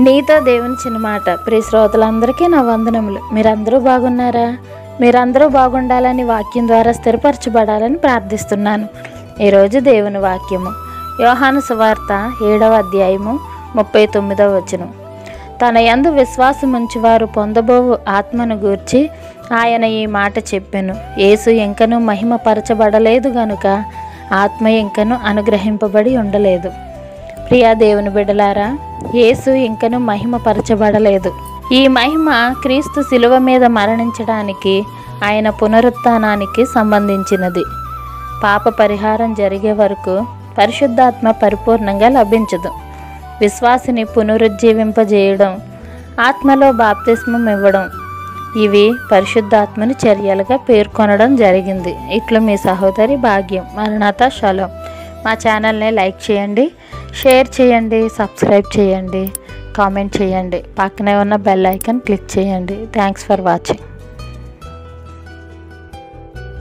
నీతో దేవుని చిన్న మాట. ప్రియ శ్రోతలందరికీ నా వందనములు. మీరందరూ బాగున్నారా? మీరందరూ బాగుండాలని వాక్యం ద్వారా స్థిరపరచబడాలని ప్రార్థిస్తున్నాను. ఈరోజు దేవుని వాక్యము యోహాను సువార్త 7వ అధ్యాయము 39వ వచనం. తన యందు విశ్వాసముంచువారు పొందబోవు ఆత్మను గూర్చి ఆయన ఈ మాట చెప్పెను. యేసు ఇంకను మహిమపరచబడలేదు గనుక ఆత్మ ఇంకను అనుగ్రహింపబడి ఉండలేదు. ప్రియా దేవుని బిడ్డలారా, యేసు ఇంకను మహిమపరచబడలేదు. ఈ మహిమ క్రీస్తు శిలువ మీద మరణించడానికి, ఆయన పునరుత్థానానికి సంబంధించినది. పాప పరిహారం జరిగే వరకు పరిశుద్ధాత్మ పరిపూర్ణంగా లభించదు. విశ్వాసిని పునరుజ్జీవింపజేయడం, ఆత్మలో బాప్తిస్మం ఇవ్వడం, ఇవి పరిశుద్ధాత్మని చర్యలుగా పేర్కొనడం జరిగింది. ఇట్లు మీ సహోదరి భాగ్యం. మరణాత షలోం. మా ఛానల్ని లైక్ చేయండి, షేర్ చేయండి, సబ్స్క్రైబ్ చేయండి, కామెంట్ చేయండి. పక్కనే ఉన్న బెల్ ఐకాన్ క్లిక్ చేయండి. Thanks for watching.